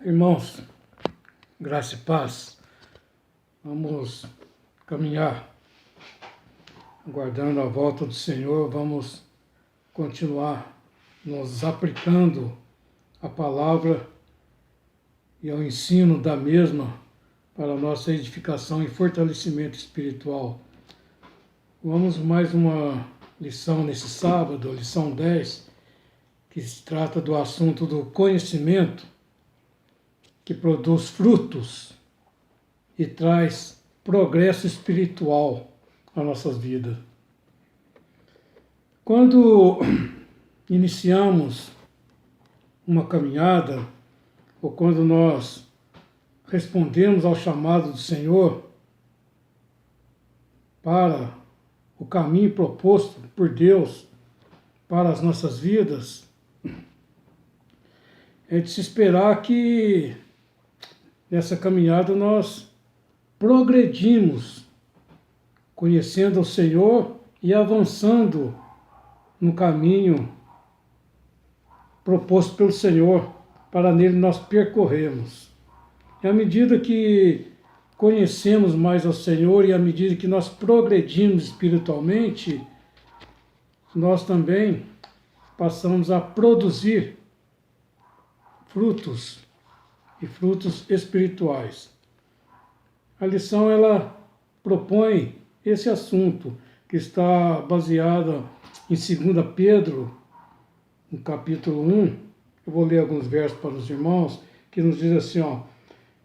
Irmãos, graça e paz, vamos caminhar, aguardando a volta do Senhor, vamos continuar nos aplicando a palavra e ao ensino da mesma para a nossa edificação e fortalecimento espiritual. Vamos mais uma lição nesse sábado, lição 10, que se trata do assunto do conhecimento, que produz frutos e traz progresso espiritual às nossas vidas. Quando iniciamos uma caminhada, ou quando nós respondemos ao chamado do Senhor para o caminho proposto por Deus para as nossas vidas, é de se esperar que nessa caminhada nós progredimos, conhecendo o Senhor e avançando no caminho proposto pelo Senhor, para nele nós percorremos. E à medida que conhecemos mais ao Senhor e à medida que nós progredimos espiritualmente, nós também passamos a produzir frutos e frutos espirituais. A lição ela propõe esse assunto que está baseada em 2 Pedro, no capítulo 1. Eu vou ler alguns versos para os irmãos, que nos diz assim,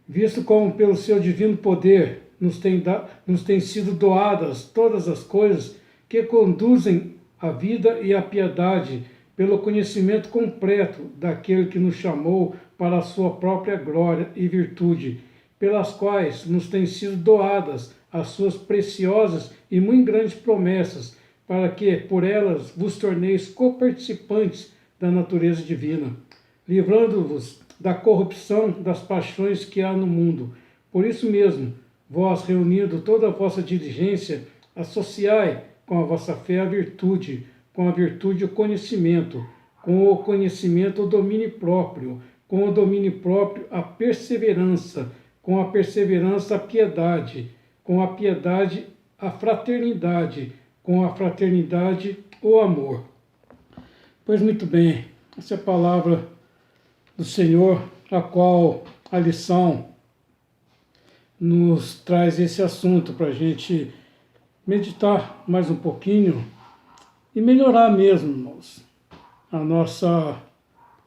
visto como pelo seu divino poder nos tem sido doadas todas as coisas que conduzem à vida e à piedade, pelo conhecimento completo daquele que nos chamou para a sua própria glória e virtude, pelas quais nos têm sido doadas as suas preciosas e muito grandes promessas, para que por elas vos torneis coparticipantes da natureza divina, livrando-vos da corrupção das paixões que há no mundo. Por isso mesmo, vós, reunindo toda a vossa diligência, associai com a vossa fé a virtude, com a virtude o conhecimento, com o conhecimento o domínio próprio, com o domínio próprio a perseverança, com a perseverança a piedade, com a piedade a fraternidade, com a fraternidade o amor. Pois muito bem, essa é a palavra do Senhor, a qual a lição nos traz esse assunto para a gente meditar mais um pouquinho e melhorar mesmo, irmãos, a nossa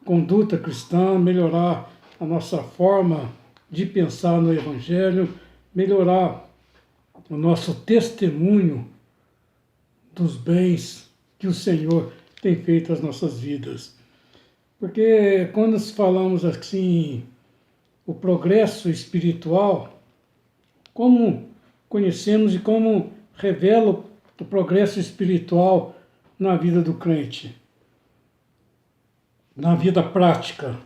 conduta cristã, melhorar a nossa forma de pensar no Evangelho, melhorar o nosso testemunho dos bens que o Senhor tem feito às nossas vidas. Porque quando falamos assim, o progresso espiritual, como conhecemos e como revela o progresso espiritual na vida do crente, na vida prática,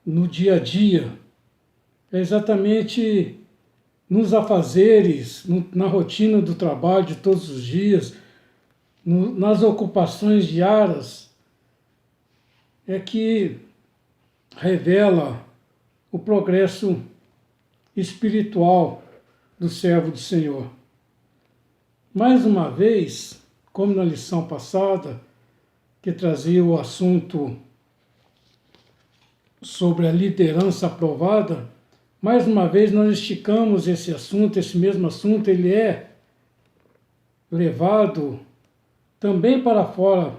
no dia a dia, é exatamente nos afazeres, na rotina do trabalho de todos os dias, nas ocupações diárias, é que revela o progresso espiritual do servo do Senhor. Mais uma vez, como na lição passada, que trazia o assunto sobre a liderança aprovada, mais uma vez nós esticamos esse assunto, esse mesmo assunto, ele é levado também para fora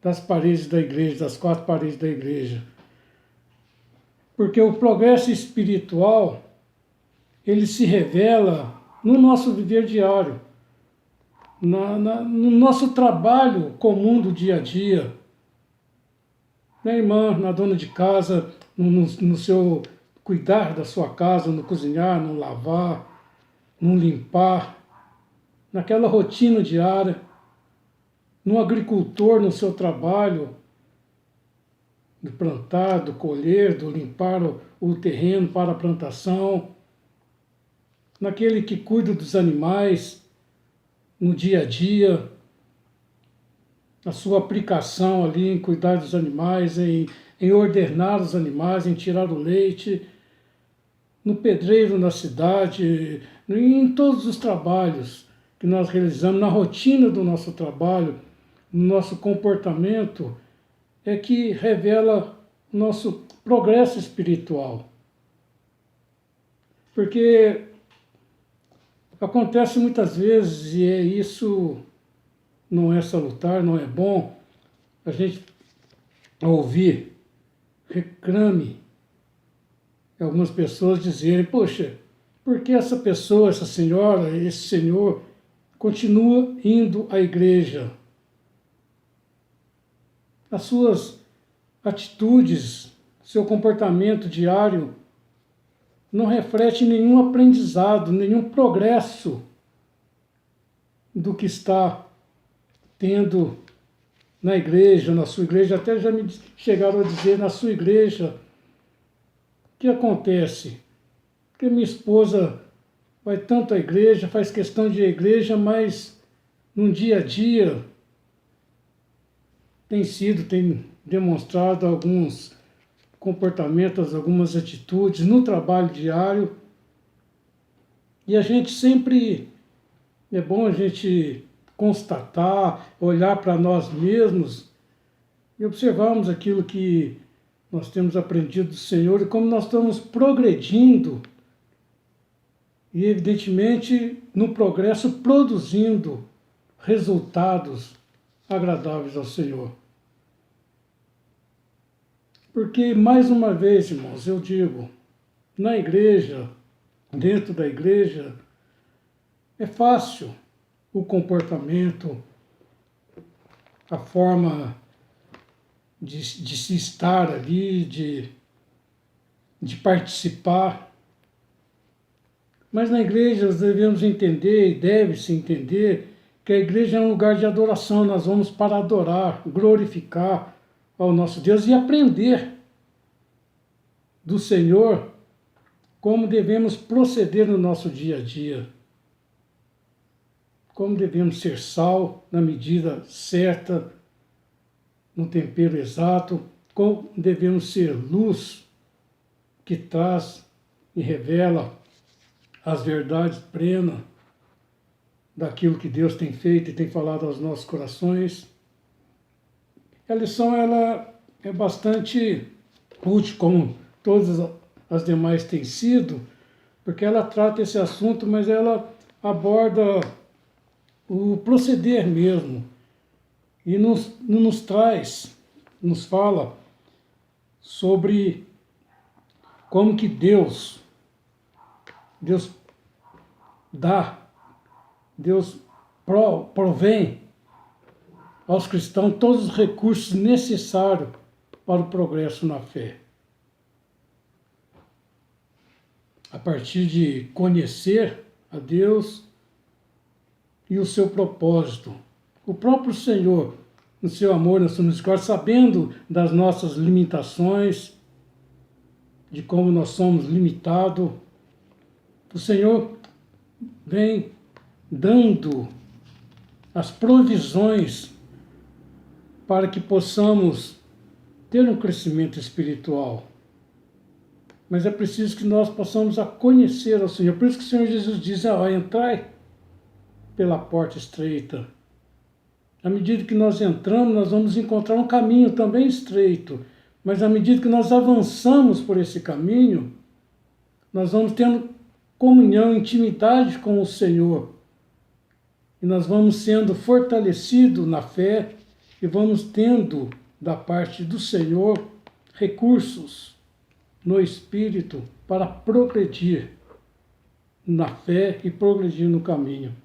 das paredes da igreja, das 4 paredes da igreja. Porque o progresso espiritual, ele se revela no nosso viver diário, no nosso trabalho comum do dia a dia. Na irmã, na dona de casa, no seu cuidar da sua casa, no cozinhar, no lavar, no limpar, naquela rotina diária, no agricultor, no seu trabalho, do plantar, do colher, do limpar o terreno para a plantação, naquele que cuida dos animais, no dia a dia, a sua aplicação ali em cuidar dos animais, em ordenar os animais, em tirar o leite, no pedreiro na cidade, em todos os trabalhos que nós realizamos, na rotina do nosso trabalho, no nosso comportamento, é que revela o nosso progresso espiritual. Porque acontece muitas vezes, e isso não é salutar, não é bom, a gente ouvir reclame algumas pessoas dizerem, poxa, por que essa pessoa, essa senhora, esse senhor continua indo à igreja? As suas atitudes, seu comportamento diário não reflete nenhum aprendizado, nenhum progresso do que está tendo na igreja, na sua igreja. Até já me chegaram a dizer, na sua igreja, o que acontece? Porque minha esposa vai tanto à igreja, faz questão de ir à igreja, mas no dia a dia tem demonstrado alguns comportamentos, algumas atitudes no trabalho diário. E a gente sempre, é bom a gente constatar, olhar para nós mesmos e observarmos aquilo que nós temos aprendido do Senhor e como nós estamos progredindo e, evidentemente, no progresso, produzindo resultados agradáveis ao Senhor. Porque, mais uma vez, irmãos, eu digo, na igreja, dentro da igreja, é fácil o comportamento, a forma de se estar ali, de participar. Mas na igreja nós devemos entender, e deve-se entender, que a igreja é um lugar de adoração. Nós vamos para adorar, glorificar ao nosso Deus e aprender do Senhor como devemos proceder no nosso dia a dia. Como devemos ser sal na medida certa, no tempero exato, como devemos ser luz que traz e revela as verdades plenas daquilo que Deus tem feito e tem falado aos nossos corações. A lição ela é bastante útil, como todas as demais têm sido, porque ela trata esse assunto, mas ela aborda o proceder mesmo e nos traz, nos fala sobre como que Deus dá, Deus provém aos cristãos todos os recursos necessários para o progresso na fé. A partir de conhecer a Deus e o seu propósito. O próprio Senhor, no seu amor, na sua misericórdia, sabendo das nossas limitações, de como nós somos limitados, o Senhor vem dando as provisões para que possamos ter um crescimento espiritual. Mas é preciso que nós possamos a conhecer ao Senhor. Por isso que o Senhor Jesus diz, entrai pela porta estreita. À medida que nós entramos, nós vamos encontrar um caminho também estreito. Mas à medida que nós avançamos por esse caminho, nós vamos tendo comunhão, intimidade com o Senhor. E nós vamos sendo fortalecidos na fé e vamos tendo da parte do Senhor recursos no Espírito para progredir na fé e progredir no caminho.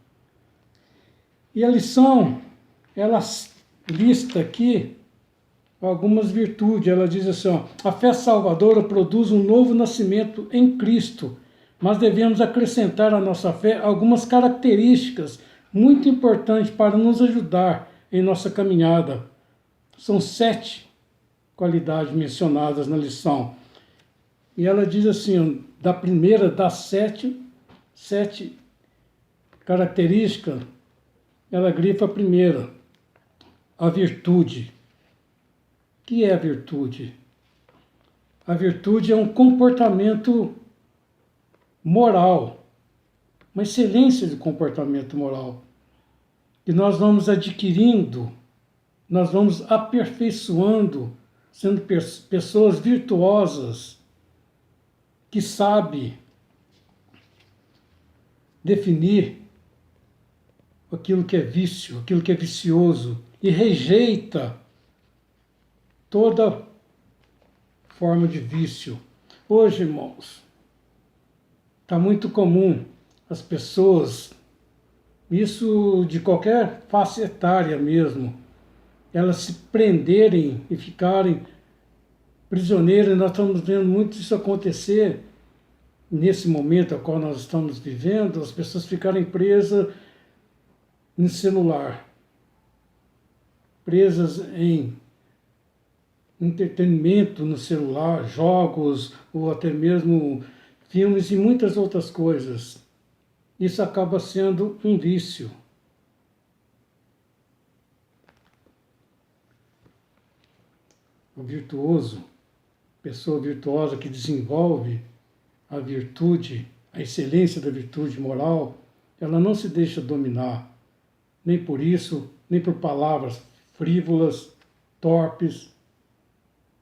E a lição, ela lista aqui algumas virtudes. Ela diz assim, a fé salvadora produz um novo nascimento em Cristo, mas devemos acrescentar à nossa fé algumas características muito importantes para nos ajudar em nossa caminhada. São 7 qualidades mencionadas na lição. E ela diz assim, da primeira das 7 características, ela grifa a primeira. a virtude. O que é a virtude? A virtude é um comportamento moral, uma excelência de comportamento moral, que nós vamos adquirindo, nós vamos aperfeiçoando, sendo pessoas virtuosas, que sabem definir aquilo que é vício, aquilo que é vicioso, e rejeita toda forma de vício. Hoje, irmãos, está muito comum as pessoas, isso de qualquer faixa etária mesmo, elas se prenderem e ficarem prisioneiras. Nós estamos vendo muito isso acontecer nesse momento ao qual nós estamos vivendo, as pessoas ficarem presas em celular, presas em entretenimento no celular, jogos ou até mesmo filmes e muitas outras coisas. Isso acaba sendo um vício. O virtuoso, pessoa virtuosa que desenvolve a virtude, a excelência da virtude moral, ela não se deixa dominar, nem por isso, nem por palavras frívolas, torpes,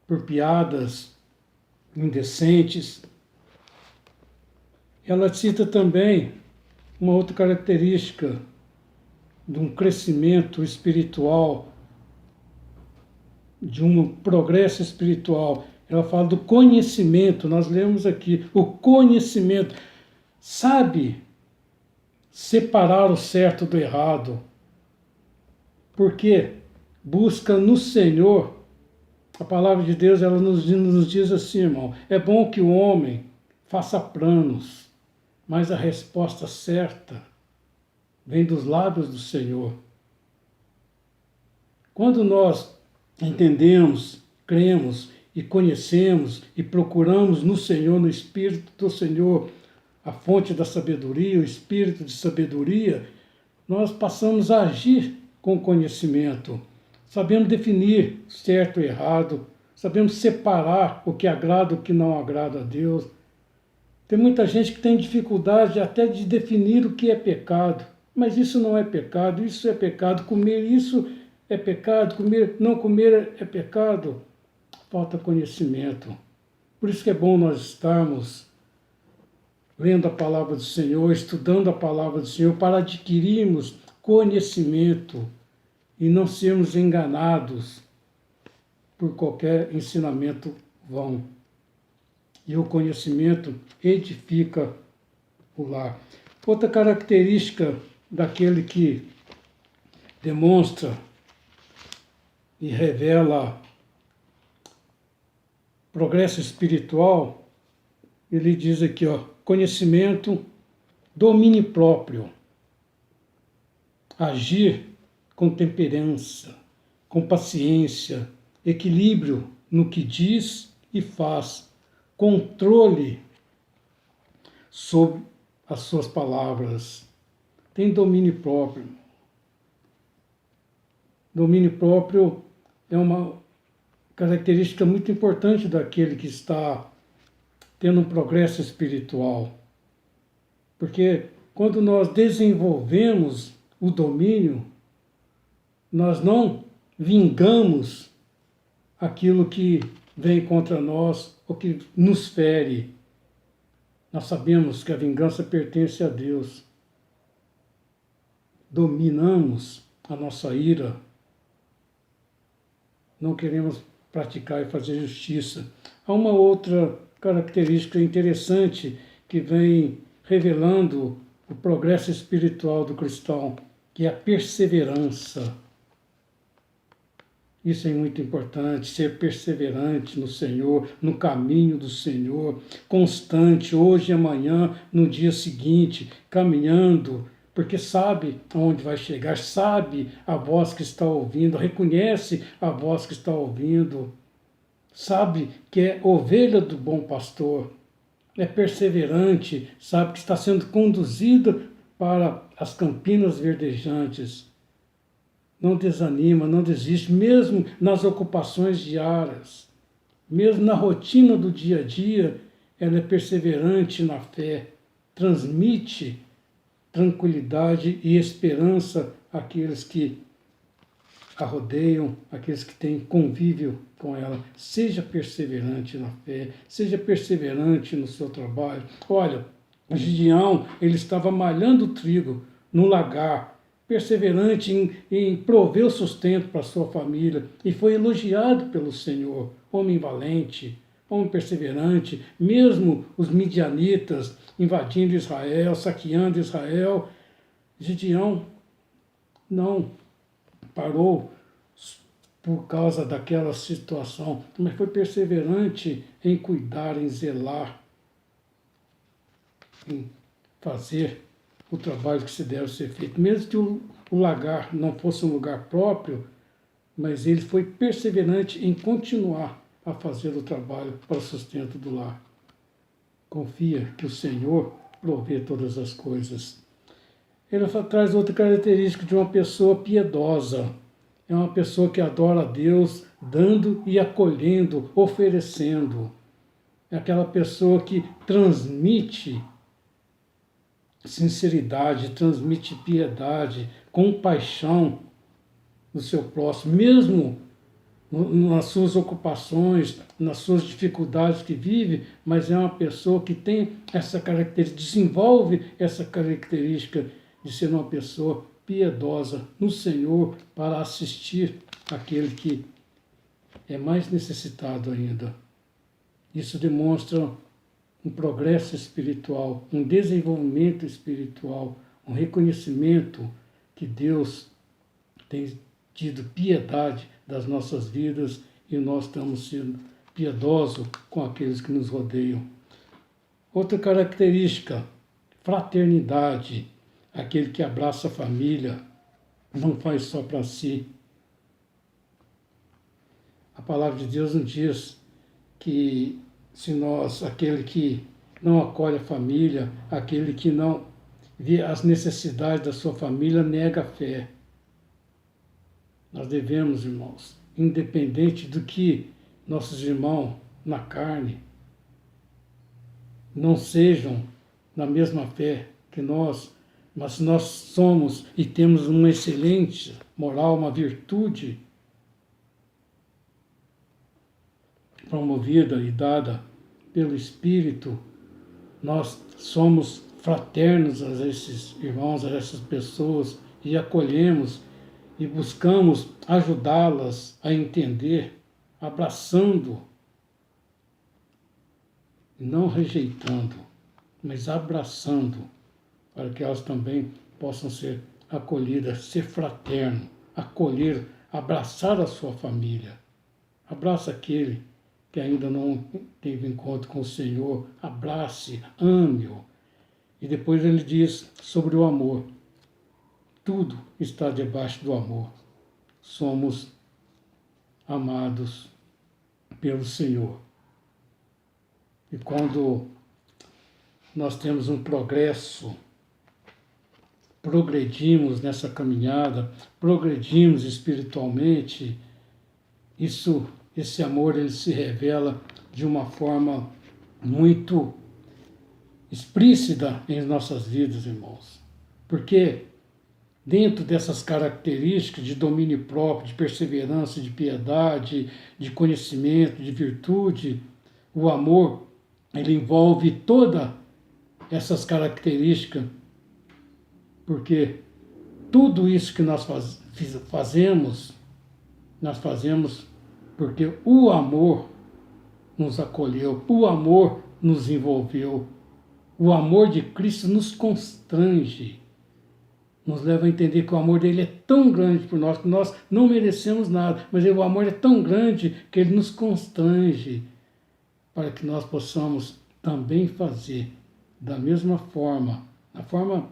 por piadas indecentes. Ela cita também uma outra característica de um crescimento espiritual, de um progresso espiritual. Ela fala do conhecimento, nós lemos aqui, o conhecimento. Sabe separar o certo do errado, porque busca no Senhor. A palavra de Deus, ela nos diz assim, irmão, é bom que o homem faça planos, mas a resposta certa vem dos lábios do Senhor. Quando nós entendemos, cremos e conhecemos e procuramos no Senhor, no Espírito do Senhor, a fonte da sabedoria, o Espírito de sabedoria, nós passamos a agir com conhecimento. Sabemos definir certo e errado, sabemos separar o que agrada e o que não agrada a Deus. Tem muita gente que tem dificuldade até de definir o que é pecado, mas isso não é pecado, isso é pecado, comer isso é pecado, não comer é pecado. Falta conhecimento. Por isso que é bom nós estarmos lendo a palavra do Senhor, estudando a palavra do Senhor, para adquirirmos conhecimento e não sermos enganados por qualquer ensinamento vão. E o conhecimento edifica o lar. Outra característica daquele que demonstra e revela progresso espiritual, ele diz aqui, conhecimento, domínio próprio, agir com temperança, com paciência, equilíbrio no que diz e faz, controle sobre as suas palavras. Tem domínio próprio. Domínio próprio é uma característica muito importante daquele que está tendo um progresso espiritual. Porque quando nós desenvolvemos o domínio, nós não vingamos aquilo que vem contra nós ou que nos fere. Nós sabemos que a vingança pertence a Deus. Dominamos a nossa ira. Não queremos praticar e fazer justiça. Há uma outra característica interessante que vem revelando o progresso espiritual do cristão, que é a perseverança. Isso é muito importante, ser perseverante no Senhor, no caminho do Senhor, constante, hoje e amanhã, no dia seguinte, caminhando, porque sabe aonde vai chegar, sabe a voz que está ouvindo, reconhece a voz que está ouvindo, sabe que é ovelha do bom pastor, é perseverante, sabe que está sendo conduzida para as campinas verdejantes. não desanima, não desiste, mesmo nas ocupações diárias, mesmo na rotina do dia a dia, ela é perseverante na fé, transmite tranquilidade e esperança àqueles que a rodeiam, aqueles que têm convívio com ela. Seja perseverante na fé, seja perseverante no seu trabalho. Olha, Gideão, ele estava malhando trigo no lagar, perseverante em prover o sustento para a sua família, e foi elogiado pelo Senhor, homem valente, homem perseverante, mesmo os midianitas invadindo Israel, saqueando Israel, Gideão não parou por causa daquela situação, mas foi perseverante em cuidar, em zelar, em fazer o trabalho que se deve ser feito. Mesmo que o lagar não fosse um lugar próprio, mas ele foi perseverante em continuar a fazer o trabalho para o sustento do lar. Confia que o Senhor provê todas as coisas. Ele traz outra característica de uma pessoa piedosa. É uma pessoa que adora a Deus, dando e acolhendo, oferecendo. É aquela pessoa que transmite sinceridade, transmite piedade, compaixão no seu próximo, mesmo nas suas ocupações, nas suas dificuldades que vive, mas é uma pessoa que tem essa característica, desenvolve essa característica de ser uma pessoa piedosa no Senhor para assistir aquele que é mais necessitado ainda. Isso demonstra um progresso espiritual, um desenvolvimento espiritual, um reconhecimento que Deus tem tido piedade das nossas vidas e nós estamos sendo piedosos com aqueles que nos rodeiam. Outra característica, fraternidade, aquele que abraça a família, não faz só para si. A palavra de Deus nos diz que se nós, aquele que não acolhe a família, aquele que não vê as necessidades da sua família, nega a fé. Nós devemos, irmãos, independente do que nossos irmãos na carne não sejam na mesma fé que nós, mas nós somos e temos uma excelente moral, uma virtude promovida e dada pelo Espírito, nós somos fraternos a esses irmãos, a essas pessoas e acolhemos e buscamos ajudá-las a entender, abraçando, não rejeitando, mas abraçando, para que elas também possam ser acolhidas, ser fraterno, acolher, abraçar a sua família. Abraça aquele que ainda não teve encontro com o Senhor, abrace, ame-o. E depois ele diz sobre o amor. Tudo está debaixo do amor. Somos amados pelo Senhor. E quando nós temos um progresso, progredimos nessa caminhada, progredimos espiritualmente, esse amor ele se revela de uma forma muito explícita em nossas vidas, irmãos. Porque dentro dessas características de domínio próprio, de perseverança, de piedade, de conhecimento, de virtude, o amor, ele envolve todas essas características, porque tudo isso que nós fazemos, nós fazemos porque o amor nos acolheu, o amor nos envolveu, o amor de Cristo nos constrange, nos leva a entender que o amor dele é tão grande por nós, que nós não merecemos nada, mas o amor é tão grande que ele nos constrange para que nós possamos também fazer da mesma forma, da forma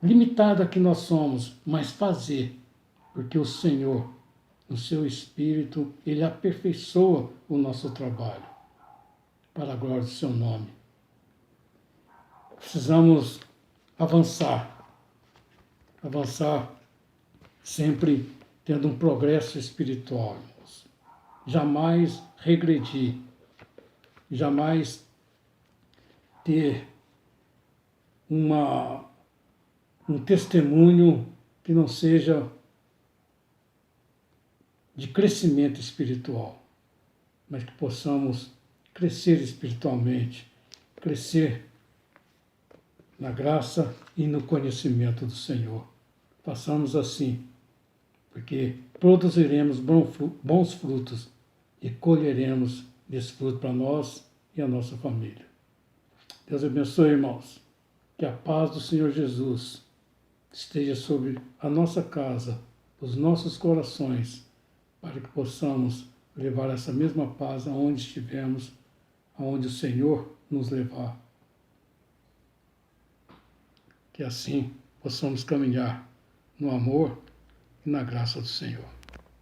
limitada que nós somos, mas fazer, porque o Senhor, no seu Espírito, ele aperfeiçoa o nosso trabalho, para a glória do seu nome. Precisamos avançar sempre tendo um progresso espiritual, irmãos. Jamais regredir, jamais ter um testemunho que não seja de crescimento espiritual, mas que possamos crescer espiritualmente, crescer na graça e no conhecimento do Senhor. Façamos assim, porque produziremos bons frutos e colheremos desse fruto para nós e a nossa família. Deus abençoe, irmãos. Que a paz do Senhor Jesus esteja sobre a nossa casa, os nossos corações, para que possamos levar essa mesma paz aonde estivermos, aonde o Senhor nos levar. Que assim possamos caminhar no amor e na graça do Senhor.